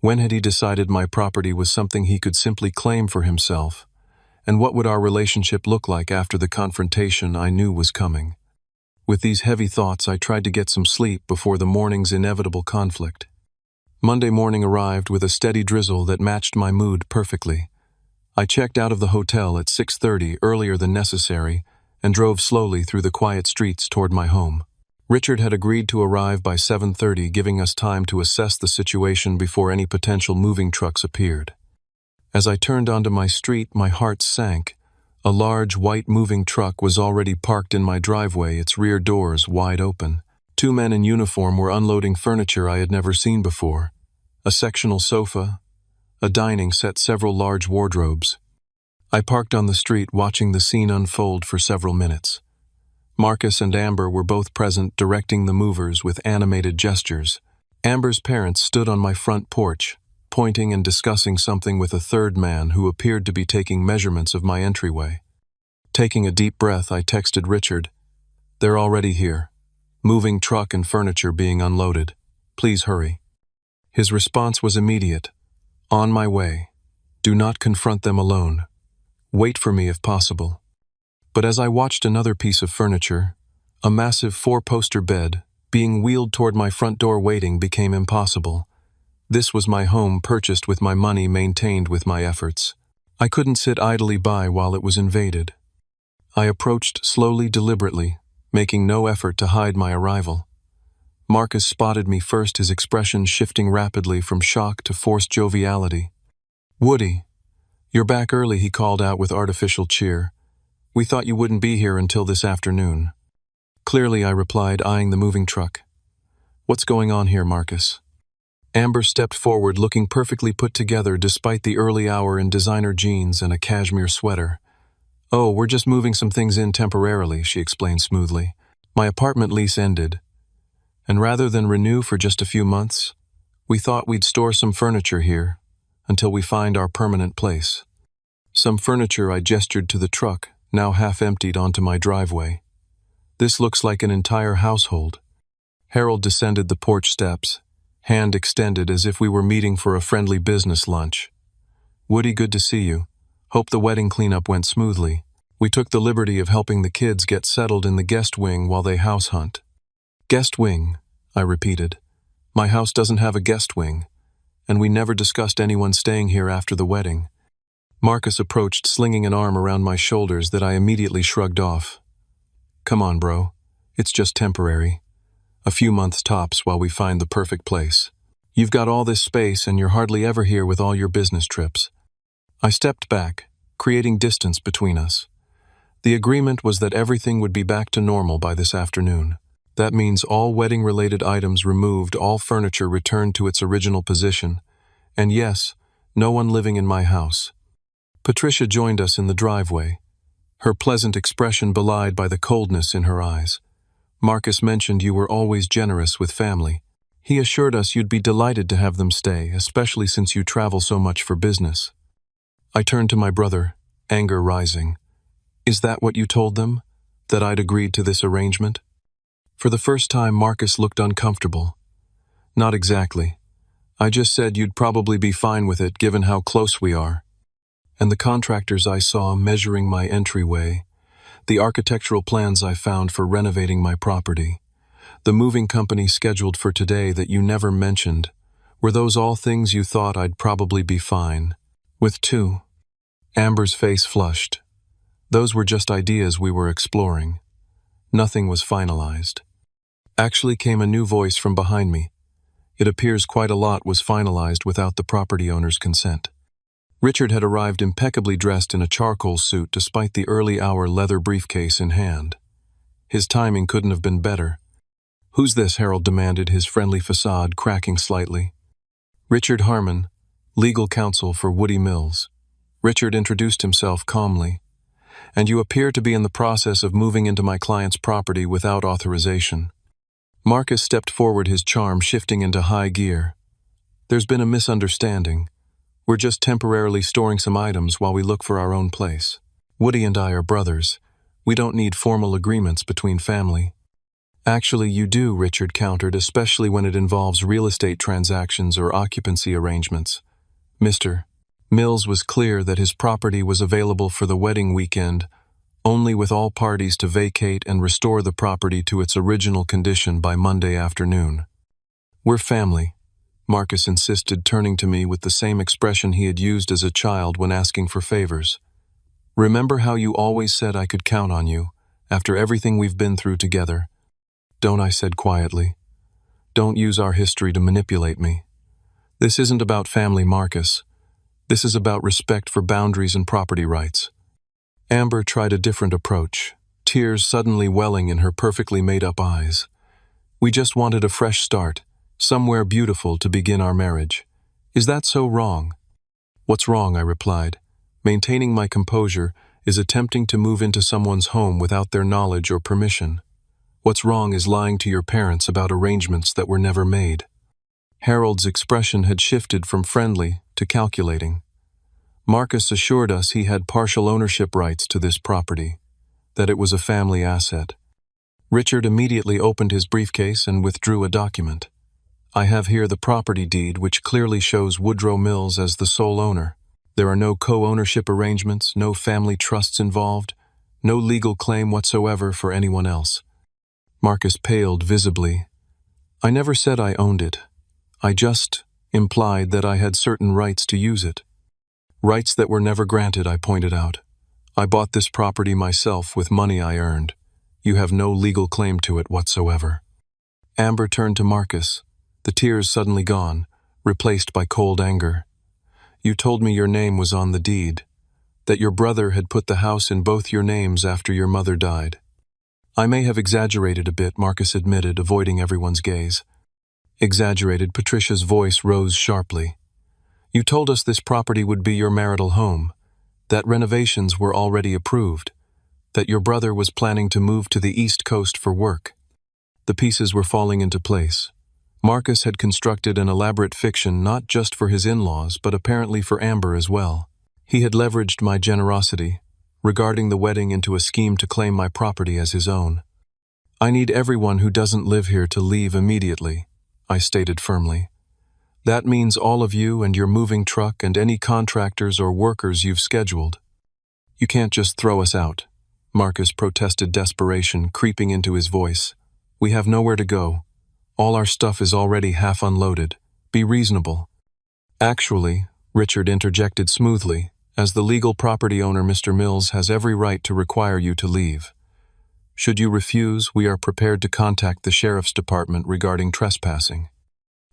When had he decided my property was something he could simply claim for himself? And what would our relationship look like after the confrontation I knew was coming? With these heavy thoughts, I tried to get some sleep before the morning's inevitable conflict. Monday morning arrived with a steady drizzle that matched my mood perfectly. I checked out of the hotel at 6:30, earlier than necessary, and drove slowly through the quiet streets toward my home. Richard had agreed to arrive by 7:30, giving us time to assess the situation before any potential moving trucks appeared. As I turned onto my street, my heart sank. A large white moving truck was already parked in my driveway, its rear doors wide open. Two men in uniform were unloading furniture I had never seen before. A sectional sofa, a dining set, several large wardrobes. I parked on the street watching the scene unfold for several minutes. Marcus and Amber were both present, directing the movers with animated gestures. Amber's parents stood on my front porch, pointing and discussing something with a third man who appeared to be taking measurements of my entryway. Taking a deep breath, I texted Richard, "They're already here. Moving truck and furniture being unloaded. Please hurry." His response was immediate. "On my way. Do not confront them alone. Wait for me if possible." But as I watched another piece of furniture, a massive 4-poster bed, being wheeled toward my front door, waiting became impossible. This was my home, purchased with my money, maintained with my efforts. I couldn't sit idly by while it was invaded. I approached slowly, deliberately, making no effort to hide my arrival. Marcus spotted me first, his expression shifting rapidly from shock to forced joviality. "Woody, you're back early," he called out with artificial cheer. "We thought you wouldn't be here until this afternoon." "Clearly," I replied, eyeing the moving truck. "What's going on here, Marcus?" Amber stepped forward, looking perfectly put together despite the early hour, in designer jeans and a cashmere sweater. "Oh, we're just moving some things in temporarily," she explained smoothly. "My apartment lease ended, and rather than renew for just a few months, we thought we'd store some furniture here until we find our permanent place." Some furniture, I gestured to the truck, now half emptied, onto my driveway. "This looks like an entire household." Harold descended the porch steps, hand extended as if we were meeting for a friendly business lunch. "Woody, good to see you. Hope the wedding cleanup went smoothly. We took the liberty of helping the kids get settled in the guest wing while they house hunt." "Guest wing," I repeated. "My house doesn't have a guest wing, and we never discussed anyone staying here after the wedding." Marcus approached, slinging an arm around my shoulders that I immediately shrugged off. "Come on, bro. It's just temporary. A few months tops while we find the perfect place. You've got all this space and you're hardly ever here with all your business trips." I stepped back, creating distance between us. The agreement was that everything would be back to normal by this afternoon. That means all wedding-related items removed, all furniture returned to its original position, and yes, no one living in my house. Patricia joined us in the driveway, her pleasant expression belied by the coldness in her eyes. "Marcus mentioned you were always generous with family. He assured us you'd be delighted to have them stay, especially since you travel so much for business." I turned to my brother, anger rising. "Is that what you told them? That I'd agreed to this arrangement?" For the first time, Marcus looked uncomfortable. "Not exactly. I just said you'd probably be fine with it given how close we are. And the contractors I saw measuring my entryway, the architectural plans I found for renovating my property, the moving company scheduled for today that you never mentioned, were those all things you thought I'd probably be fine with too?" Amber's face flushed. "Those were just ideas we were exploring. Nothing was finalized." Actually came a new voice from behind me. "It appears quite a lot was finalized without the property owner's consent." Richard had arrived impeccably dressed in a charcoal suit despite the early hour, leather briefcase in hand. His timing couldn't have been better. "Who's this?" Harold demanded, his friendly facade cracking slightly. "Richard Harmon, legal counsel for Woody Mills." Richard introduced himself calmly. "And you appear to be in the process of moving into my client's property without authorization." Marcus stepped forward, his charm shifting into high gear. "There's been a misunderstanding. We're just temporarily storing some items while we look for our own place. Woody and I are brothers. We don't need formal agreements between family." "Actually, you do," Richard countered, "especially when it involves real estate transactions or occupancy arrangements." Mr. Mills was clear that his property was available for the wedding weekend, only with all parties to vacate and restore the property to its original condition by Monday afternoon. "We're family," Marcus insisted, turning to me with the same expression he had used as a child when asking for favors. "Remember how you always said I could count on you, after everything we've been through together?" "Don't," I said quietly. "Don't use our history to manipulate me. This isn't about family, Marcus. This is about respect for boundaries and property rights." Amber tried a different approach, tears suddenly welling in her perfectly made-up eyes. "We just wanted a fresh start, somewhere beautiful to begin our marriage. Is that so wrong?" "What's wrong?" I replied. Maintaining my composure is attempting to move into someone's home without their knowledge or permission. What's wrong is lying to your parents about arrangements that were never made. Harold's expression had shifted from friendly to calculating. Marcus assured us he had partial ownership rights to this property, that it was a family asset. Richard immediately opened his briefcase and withdrew a document. I have here the property deed, which clearly shows Woodrow Mills as the sole owner. There are no co-ownership arrangements, no family trusts involved, no legal claim whatsoever for anyone else. Marcus paled visibly. I never said I owned it. I just implied that I had certain rights to use it. Rights that were never granted, I pointed out. I bought this property myself with money I earned. You have no legal claim to it whatsoever. Amber turned to Marcus, the tears suddenly gone, replaced by cold anger. You told me your name was on the deed, that your brother had put the house in both your names after your mother died. I may have exaggerated a bit, Marcus admitted, avoiding everyone's gaze. Exaggerated, Patricia's voice rose sharply. You told us this property would be your marital home, that renovations were already approved, that your brother was planning to move to the East Coast for work. The pieces were falling into place. Marcus had constructed an elaborate fiction not just for his in-laws, but apparently for Amber as well. He had leveraged my generosity, regarding the wedding into a scheme to claim my property as his own. I need everyone who doesn't live here to leave immediately, I stated firmly. That means all of you and your moving truck and any contractors or workers you've scheduled. You can't just throw us out, Marcus protested, desperation creeping into his voice. We have nowhere to go. All our stuff is already half unloaded. Be reasonable. Actually, Richard interjected smoothly, as the legal property owner, Mr. Mills, has every right to require you to leave. Should you refuse, we are prepared to contact the sheriff's department regarding trespassing.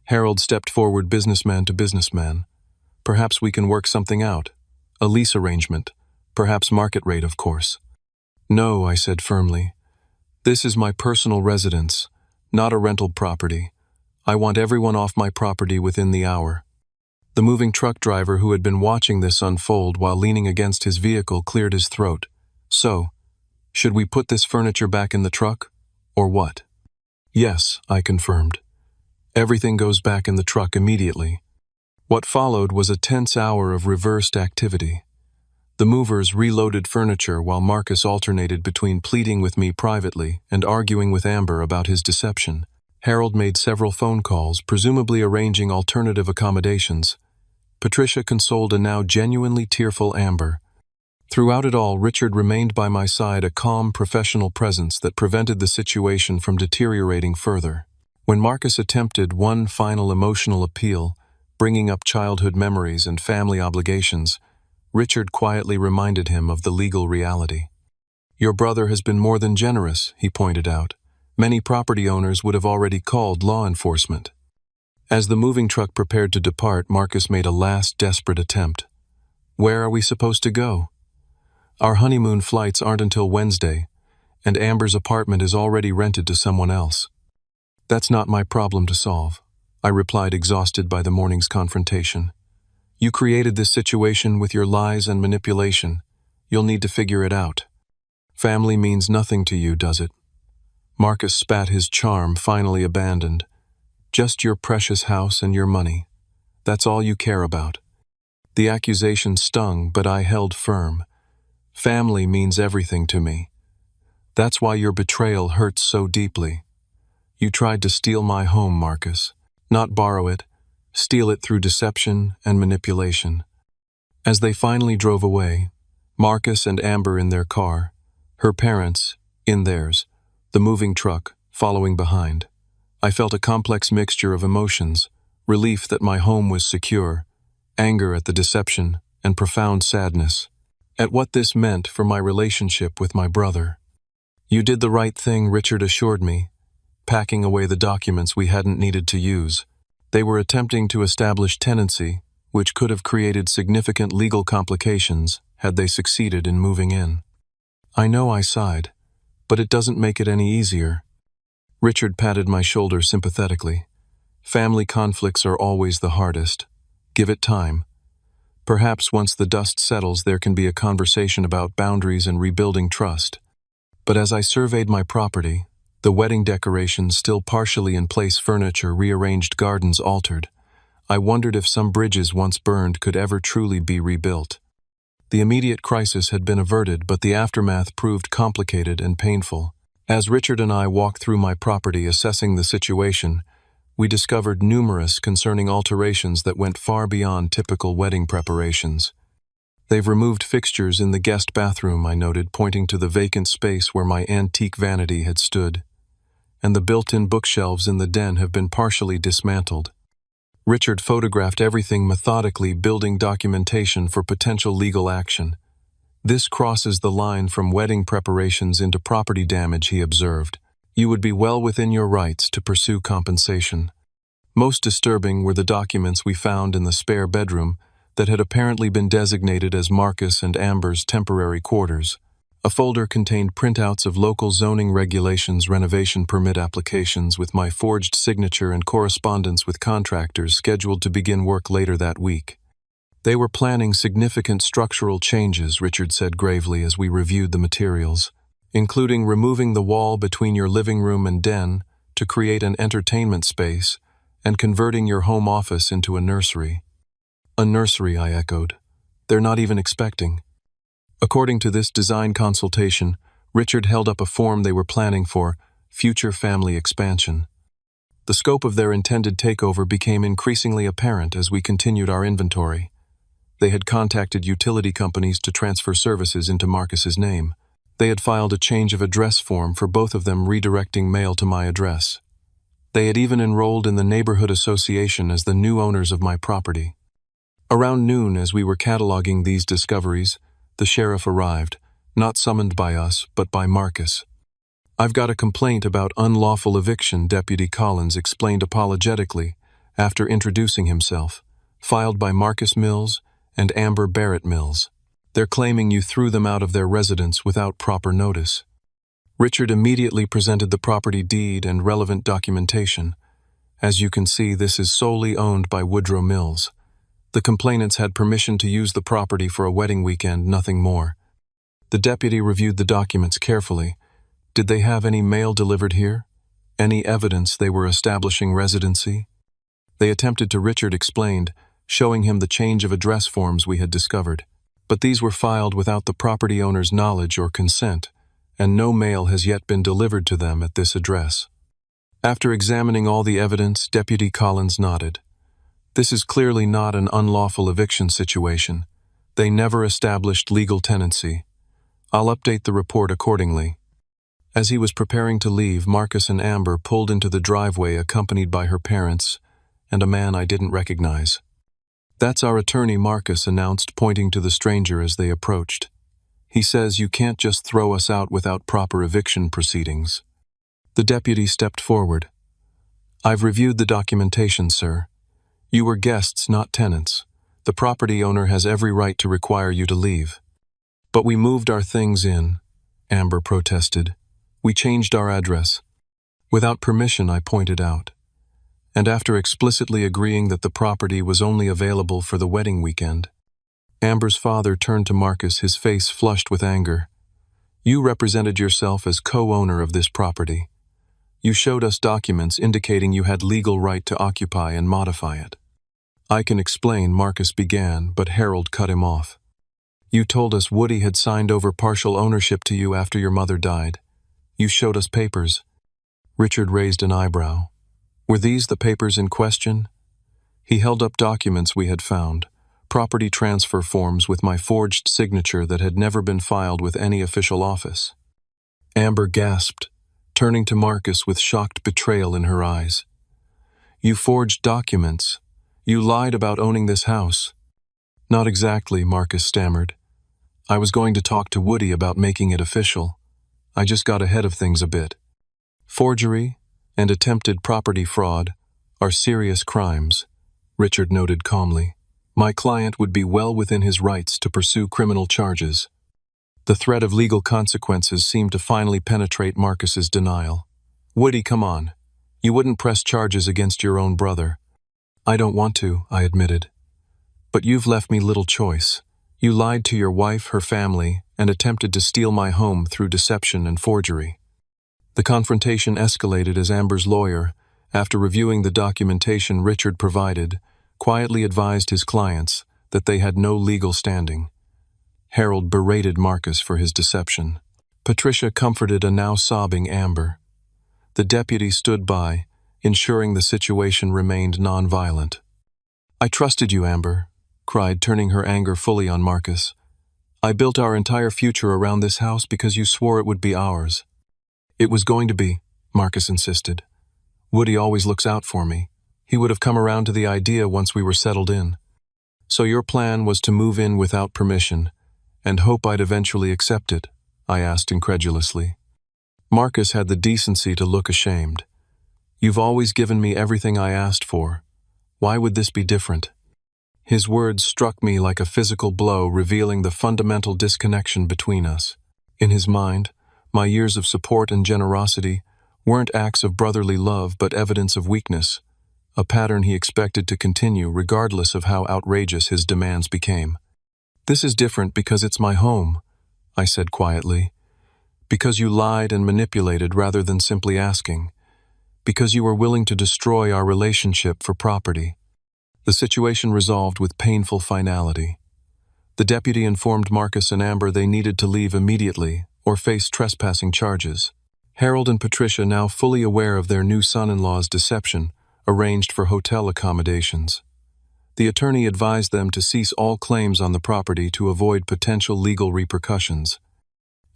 Harold stepped forward, businessman to businessman. Perhaps we can work something out. A lease arrangement. Perhaps market rate, of course. No, I said firmly. This is my personal residence, not a rental property. I want everyone off my property within the hour. The moving truck driver, who had been watching this unfold while leaning against his vehicle, cleared his throat. So, should we put this furniture back in the truck, or what? Yes, I confirmed. Everything goes back in the truck immediately. What followed was a tense hour of reversed activity. The movers reloaded furniture while Marcus alternated between pleading with me privately and arguing with Amber about his deception. Harold made several phone calls, presumably arranging alternative accommodations. Patricia consoled a now genuinely tearful Amber. Throughout it all, Richard remained by my side, a calm, professional presence that prevented the situation from deteriorating further. When Marcus attempted one final emotional appeal, bringing up childhood memories and family obligations, Richard quietly reminded him of the legal reality. Your brother has been more than generous, he pointed out. Many property owners would have already called law enforcement. As the moving truck prepared to depart, Marcus made a last desperate attempt. Where are we supposed to go? Our honeymoon flights aren't until Wednesday, and Amber's apartment is already rented to someone else. That's not my problem to solve, I replied, exhausted by the morning's confrontation. You created this situation with your lies and manipulation. You'll need to figure it out. Family means nothing to you, does it? Marcus spat, his charm finally abandoned. Just your precious house and your money. That's all you care about. The accusation stung, but I held firm. Family means everything to me. That's why your betrayal hurts so deeply. You tried to steal my home, Marcus. Not borrow it, steal it through deception and manipulation. As they finally drove away, Marcus and Amber in their car, her parents in theirs, the moving truck following behind, I felt a complex mixture of emotions, relief that my home was secure, anger at the deception, and profound sadness at what this meant for my relationship with my brother. You did the right thing, Richard assured me, packing away the documents we hadn't needed to use. They were attempting to establish tenancy, which could have created significant legal complications had they succeeded in moving in. I know, I sighed, but it doesn't make it any easier. Richard patted my shoulder sympathetically. Family conflicts are always the hardest. Give it time. Perhaps once the dust settles, there can be a conversation about boundaries and rebuilding trust. But as I surveyed my property, the wedding decorations still partially in place, furniture rearranged, gardens altered, I wondered if some bridges once burned could ever truly be rebuilt. The immediate crisis had been averted, but the aftermath proved complicated and painful. As Richard and I walked through my property assessing the situation, we discovered numerous concerning alterations that went far beyond typical wedding preparations. They've removed fixtures in the guest bathroom, I noted, pointing to the vacant space where my antique vanity had stood. And the built-in bookshelves in the den have been partially dismantled. Richard photographed everything methodically, building documentation for potential legal action. This crosses the line from wedding preparations into property damage, he observed. You would be well within your rights to pursue compensation. Most disturbing were the documents we found in the spare bedroom that had apparently been designated as Marcus and Amber's temporary quarters. A folder contained printouts of local zoning regulations, renovation permit applications with my forged signature, and correspondence with contractors scheduled to begin work later that week. They were planning significant structural changes, Richard said gravely as we reviewed the materials, including removing the wall between your living room and den to create an entertainment space and converting your home office into a nursery. A nursery, I echoed. They're not even expecting. According to this design consultation, Richard held up a form they were planning for future family expansion. The scope of their intended takeover became increasingly apparent as we continued our inventory. They had contacted utility companies to transfer services into Marcus's name. They had filed a change of address form for both of them, redirecting mail to my address. They had even enrolled in the neighborhood association as the new owners of my property. Around noon, as we were cataloging these discoveries, the sheriff arrived, not summoned by us, but by Marcus. "I've got a complaint about unlawful eviction," Deputy Collins explained apologetically after introducing himself, "filed by Marcus Mills and Amber Barrett Mills. They're claiming you threw them out of their residence without proper notice." Richard immediately presented the property deed and relevant documentation. "As you can see, this is solely owned by Woodrow Mills. The complainants had permission to use the property for a wedding weekend, nothing more." The deputy reviewed the documents carefully. "Did they have any mail delivered here? Any evidence they were establishing residency?" They attempted to, Richard explained, showing him the change of address forms we had discovered. "But these were filed without the property owner's knowledge or consent, and no mail has yet been delivered to them at this address." After examining all the evidence, Deputy Collins nodded. "This is clearly not an unlawful eviction situation. They never established legal tenancy. I'll update the report accordingly." As he was preparing to leave, Marcus and Amber pulled into the driveway accompanied by her parents and a man I didn't recognize. "That's our attorney," Marcus announced, pointing to the stranger as they approached. "He says you can't just throw us out without proper eviction proceedings." The deputy stepped forward. "I've reviewed the documentation, sir. You were guests, not tenants. The property owner has every right to require you to leave." "But we moved our things in," Amber protested. "We changed our address." "Without permission," I pointed out. And after explicitly agreeing that the property was only available for the wedding weekend, Amber's father turned to Marcus, his face flushed with anger. "You represented yourself as co-owner of this property. You showed us documents indicating you had legal right to occupy and modify it." "I can explain," Marcus began, but Harold cut him off. "You told us Woody had signed over partial ownership to you after your mother died. You showed us papers." Richard raised an eyebrow. "Were these the papers in question?" He held up documents we had found, property transfer forms with my forged signature that had never been filed with any official office. Amber gasped, turning to Marcus with shocked betrayal in her eyes. "You forged documents. You lied about owning this house." "Not exactly," Marcus stammered. "I was going to talk to Woody about making it official. I just got ahead of things a bit. Forgery and attempted property fraud are serious crimes," Richard noted calmly. "My client would be well within his rights to pursue criminal charges." The threat of legal consequences seemed to finally penetrate Marcus's denial. "Woody, come on. You wouldn't press charges against your own brother." "I don't want to," I admitted. But you've left me little choice. You lied to your wife, her family, and attempted to steal my home through deception and forgery. The confrontation escalated as Amber's lawyer, after reviewing the documentation Richard provided, quietly advised his clients that they had no legal standing. Harold berated Marcus for his deception. Patricia comforted a now sobbing Amber. The deputy stood by, ensuring the situation remained nonviolent. "I trusted you, Amber," cried, turning her anger fully on Marcus. "I built our entire future around this house because you swore it would be ours." "It was going to be," Marcus insisted. "Woody always looks out for me. He would have come around to the idea once we were settled in. So your plan was to move in without permission, and hope I'd eventually accept it?" I asked incredulously. Marcus had the decency to look ashamed. "You've always given me everything I asked for. Why would this be different?" His words struck me like a physical blow, revealing the fundamental disconnection between us. In his mind, my years of support and generosity weren't acts of brotherly love but evidence of weakness, a pattern he expected to continue regardless of how outrageous his demands became. "This is different because it's my home," I said quietly. "Because you lied and manipulated rather than simply asking. Because you were willing to destroy our relationship for property." The situation resolved with painful finality. The deputy informed Marcus and Amber they needed to leave immediately or face trespassing charges. Harold and Patricia, now fully aware of their new son-in-law's deception, arranged for hotel accommodations. The attorney advised them to cease all claims on the property to avoid potential legal repercussions.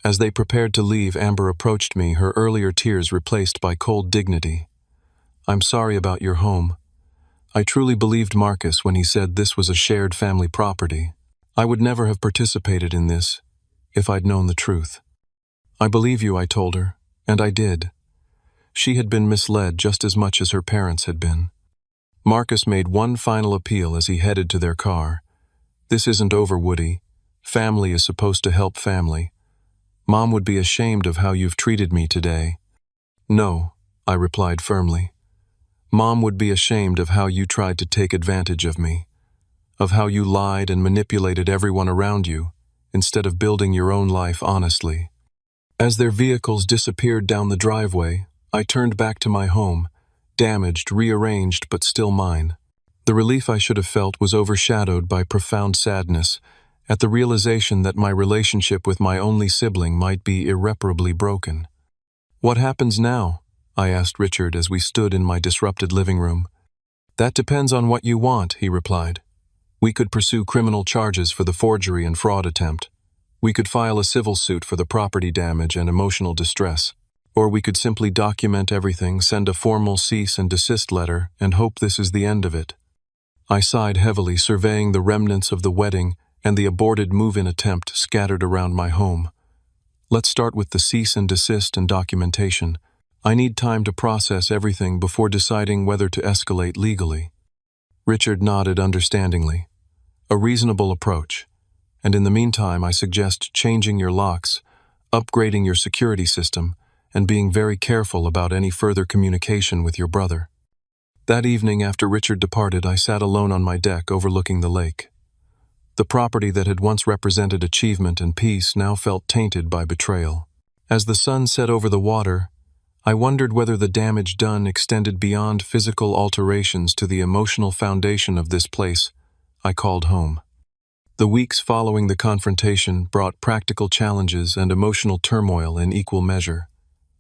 As they prepared to leave, Amber approached me, her earlier tears replaced by cold dignity. "I'm sorry about your home. I truly believed Marcus when he said this was a shared family property. I would never have participated in this if I'd known the truth." "I believe you," I told her, and I did. She had been misled just as much as her parents had been. Marcus made one final appeal as he headed to their car. "This isn't over, Woody. Family is supposed to help family. Mom would be ashamed of how you've treated me today." "No," I replied firmly. "Mom would be ashamed of how you tried to take advantage of me, of how you lied and manipulated everyone around you, instead of building your own life honestly." As their vehicles disappeared down the driveway, I turned back to my home, damaged, rearranged, but still mine. The relief I should have felt was overshadowed by profound sadness at the realization that my relationship with my only sibling might be irreparably broken. "What happens now?" I asked Richard as we stood in my disrupted living room. "That depends on what you want," he replied. "We could pursue criminal charges for the forgery and fraud attempt. We could file a civil suit for the property damage and emotional distress. Or we could simply document everything, send a formal cease and desist letter, and hope this is the end of it." I sighed heavily, surveying the remnants of the wedding and the aborted move-in attempt scattered around my home. "Let's start with the cease and desist and documentation. I need time to process everything before deciding whether to escalate legally." Richard nodded understandingly. "A reasonable approach. And in the meantime, I suggest changing your locks, upgrading your security system, and being very careful about any further communication with your brother." That evening, after Richard departed, I sat alone on my deck overlooking the lake. The property that had once represented achievement and peace now felt tainted by betrayal. As the sun set over the water, I wondered whether the damage done extended beyond physical alterations to the emotional foundation of this place I called home. The weeks following the confrontation brought practical challenges and emotional turmoil in equal measure.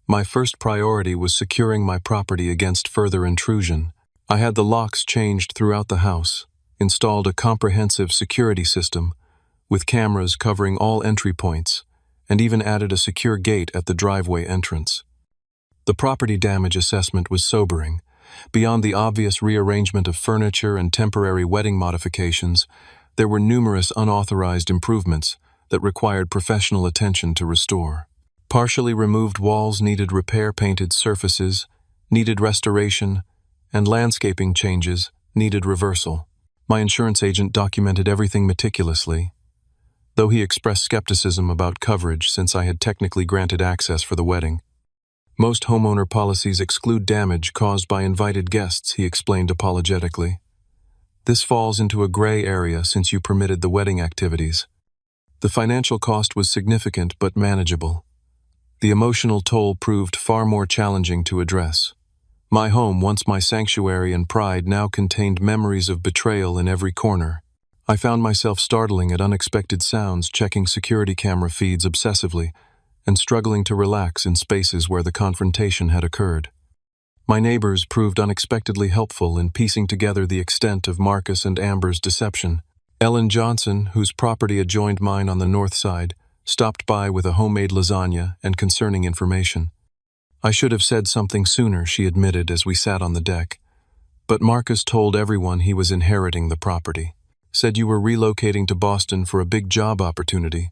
My first priority was securing my property against further intrusion. I had the locks changed throughout the house, installed a comprehensive security system with cameras covering all entry points, and even added a secure gate at the driveway entrance. The property damage assessment was sobering. Beyond the obvious rearrangement of furniture and temporary wedding modifications, there were numerous unauthorized improvements that required professional attention to restore. Partially removed walls needed repair, painted surfaces needed restoration, and landscaping changes needed reversal. My insurance agent documented everything meticulously, though he expressed skepticism about coverage since I had technically granted access for the wedding. "Most homeowner policies exclude damage caused by invited guests," he explained apologetically. This falls into a gray area since you permitted the wedding activities. The financial cost was significant but manageable. The emotional toll proved far more challenging to address. My home, once my sanctuary and pride, now contained memories of betrayal in every corner. I found myself startling at unexpected sounds, checking security camera feeds obsessively, and struggling to relax in spaces where the confrontation had occurred. My neighbors proved unexpectedly helpful in piecing together the extent of Marcus and Amber's deception. Ellen Johnson, whose property adjoined mine on the north side, stopped by with a homemade lasagna and concerning information. I should have said something sooner, she admitted as we sat on the deck. But Marcus told everyone he was inheriting the property. Said you were relocating to Boston for a big job opportunity,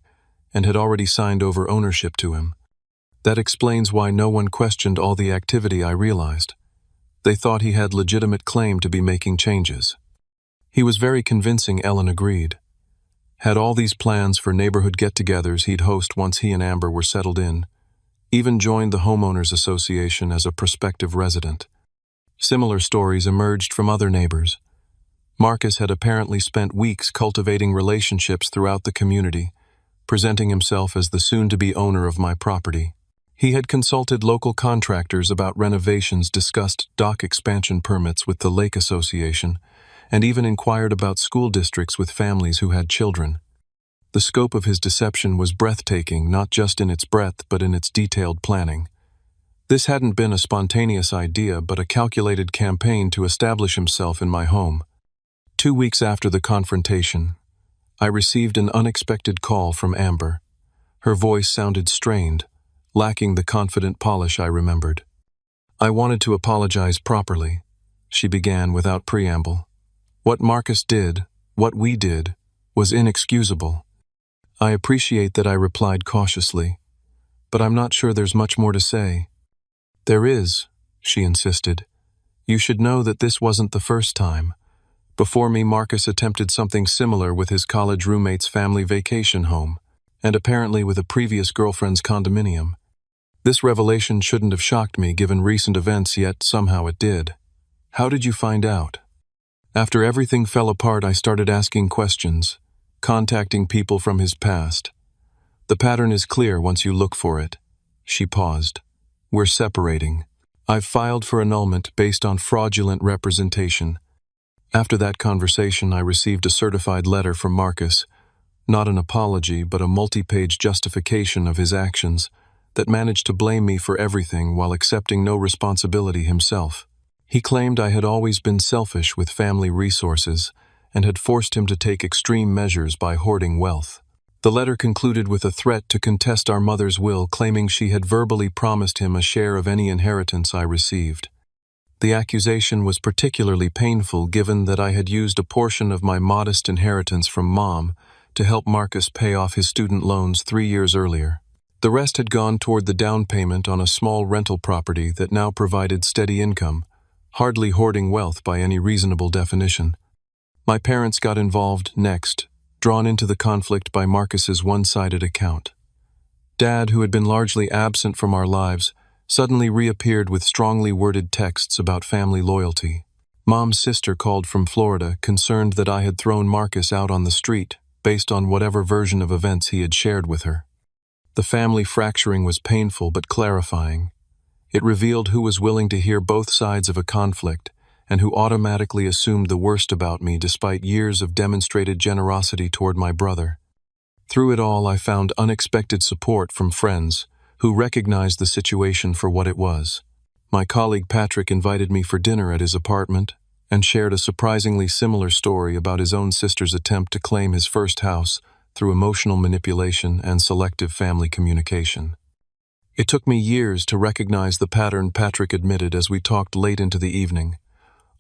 and had already signed over ownership to him. That explains why no one questioned all the activity, I realized. They thought he had legitimate claim to be making changes. He was very convincing, Ellen agreed. Had all these plans for neighborhood get-togethers he'd host once he and Amber were settled in. Even joined the homeowners association as a prospective resident. Similar stories emerged from other neighbors. Marcus had apparently spent weeks cultivating relationships throughout the community, presenting himself as the soon-to-be owner of my property. He had consulted local contractors about renovations, discussed dock expansion permits with the Lake Association, and even inquired about school districts with families who had children. The scope of his deception was breathtaking, not just in its breadth but in its detailed planning. This hadn't been a spontaneous idea but a calculated campaign to establish himself in my home. 2 weeks after the confrontation, I received an unexpected call from Amber. Her voice sounded strained, lacking the confident polish I remembered. I wanted to apologize properly, she began without preamble. What Marcus did, what we did, was inexcusable. I appreciate that, I replied cautiously, but I'm not sure there's much more to say. There is, she insisted. You should know that this wasn't the first time. Before me, Marcus attempted something similar with his college roommate's family vacation home, and apparently with a previous girlfriend's condominium. This revelation shouldn't have shocked me given recent events, yet somehow it did. How did you find out? After everything fell apart, I started asking questions, contacting people from his past. The pattern is clear once you look for it. She paused. We're separating. I've filed for annulment based on fraudulent representation. After that conversation, I received a certified letter from Marcus, not an apology but a multi-page justification of his actions that managed to blame me for everything while accepting no responsibility himself. He claimed I had always been selfish with family resources and had forced him to take extreme measures by hoarding wealth. The letter concluded with a threat to contest our mother's will, claiming she had verbally promised him a share of any inheritance I received. The accusation was particularly painful given that I had used a portion of my modest inheritance from Mom to help Marcus pay off his student loans 3 years earlier. The rest had gone toward the down payment on a small rental property that now provided steady income, hardly hoarding wealth by any reasonable definition. My parents got involved next, drawn into the conflict by Marcus's one-sided account. Dad, who had been largely absent from our lives, suddenly reappeared with strongly worded texts about family loyalty. Mom's sister called from Florida, concerned that I had thrown Marcus out on the street, based on whatever version of events he had shared with her. The family fracturing was painful but clarifying. It revealed who was willing to hear both sides of a conflict, and who automatically assumed the worst about me despite years of demonstrated generosity toward my brother. Through it all, I found unexpected support from friends who recognized the situation for what it was. My colleague Patrick invited me for dinner at his apartment and shared a surprisingly similar story about his own sister's attempt to claim his first house through emotional manipulation and selective family communication. It took me years to recognize the pattern Patrick admitted as we talked late into the evening.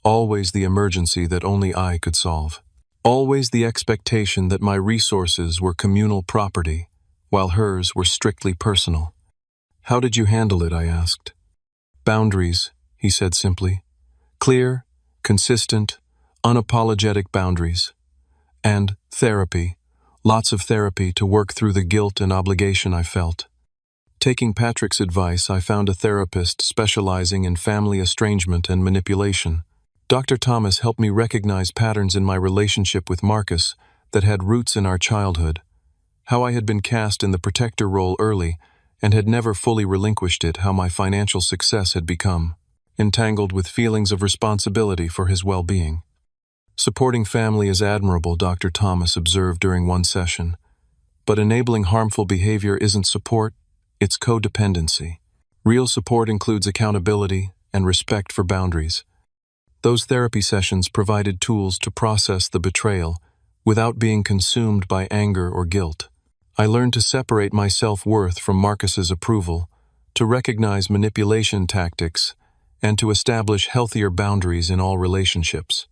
Always the emergency that only I could solve. Always the expectation that my resources were communal property, while hers were strictly personal. How did you handle it? I asked. Boundaries, he said simply. Clear, consistent, unapologetic boundaries. And therapy. Lots of therapy to work through the guilt and obligation I felt. Taking Patrick's advice, I found a therapist specializing in family estrangement and manipulation. Dr. Thomas helped me recognize patterns in my relationship with Marcus that had roots in our childhood, how I had been cast in the protector role early and had never fully relinquished it, how my financial success had become entangled with feelings of responsibility for his well-being. Supporting family is admirable, Dr. Thomas observed during one session, but enabling harmful behavior isn't support, it's codependency. Real support includes accountability and respect for boundaries. Those therapy sessions provided tools to process the betrayal without being consumed by anger or guilt. I learned to separate my self-worth from Marcus's approval, to recognize manipulation tactics, and to establish healthier boundaries in all relationships.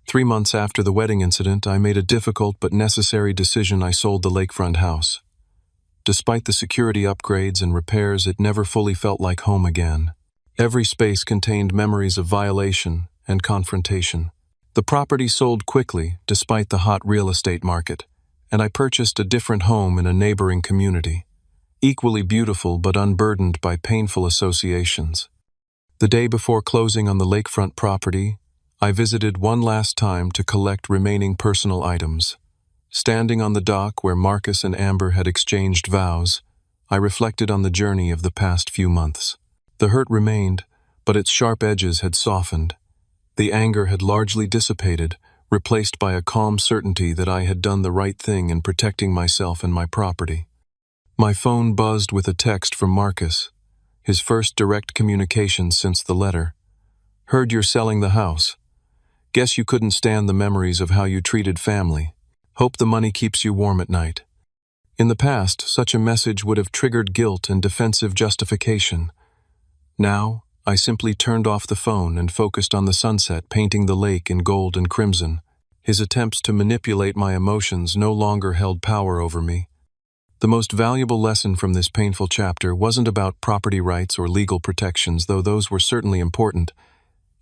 3 months after the wedding incident, I made a difficult but necessary decision. I sold the lakefront house. Despite the security upgrades and repairs, it never fully felt like home again. Every space contained memories of violation and confrontation. The property sold quickly, despite the hot real estate market, and I purchased a different home in a neighboring community, equally beautiful but unburdened by painful associations. The day before closing on the lakefront property, I visited one last time to collect remaining personal items. Standing on the dock where Marcus and Amber had exchanged vows, I reflected on the journey of the past few months. The hurt remained, but its sharp edges had softened. The anger had largely dissipated, replaced by a calm certainty that I had done the right thing in protecting myself and my property. My phone buzzed with a text from Marcus, his first direct communication since the letter. "Heard you're selling the house. Guess you couldn't stand the memories of how you treated family. Hope the money keeps you warm at night." In the past, such a message would have triggered guilt and defensive justification. Now, I simply turned off the phone and focused on the sunset painting the lake in gold and crimson. His attempts to manipulate my emotions no longer held power over me. The most valuable lesson from this painful chapter wasn't about property rights or legal protections, though those were certainly important.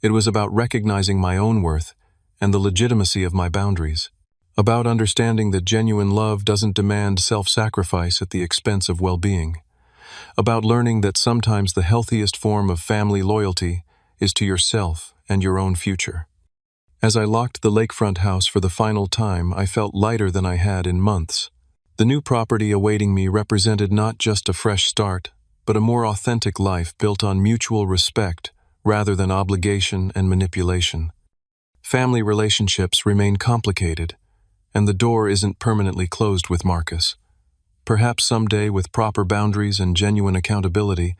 It was about recognizing my own worth and the legitimacy of my boundaries. About understanding that genuine love doesn't demand self-sacrifice at the expense of well-being. About learning that sometimes the healthiest form of family loyalty is to yourself and your own future. As I locked the lakefront house for the final time, I felt lighter than I had in months. The new property awaiting me represented not just a fresh start, but a more authentic life built on mutual respect rather than obligation and manipulation. Family relationships remain complicated, and the door isn't permanently closed with Marcus. Perhaps someday, with proper boundaries and genuine accountability,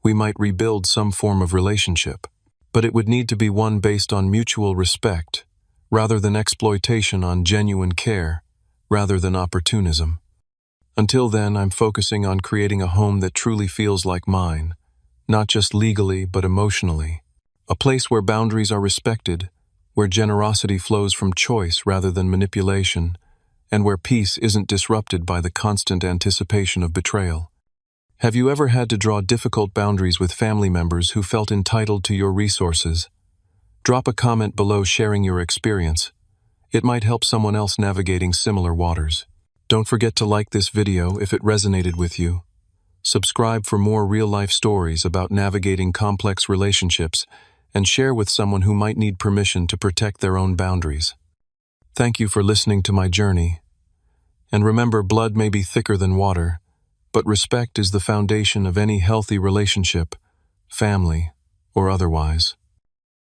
we might rebuild some form of relationship. But it would need to be one based on mutual respect, rather than exploitation, on genuine care, rather than opportunism. Until then, I'm focusing on creating a home that truly feels like mine, not just legally but emotionally. A place where boundaries are respected, where generosity flows from choice rather than manipulation, and where peace isn't disrupted by the constant anticipation of betrayal. Have you ever had to draw difficult boundaries with family members who felt entitled to your resources? Drop a comment below sharing your experience. It might help someone else navigating similar waters. Don't forget to like this video if it resonated with you. Subscribe for more real-life stories about navigating complex relationships, and share with someone who might need permission to protect their own boundaries. Thank you for listening to my journey. And remember, blood may be thicker than water, but respect is the foundation of any healthy relationship, family, or otherwise.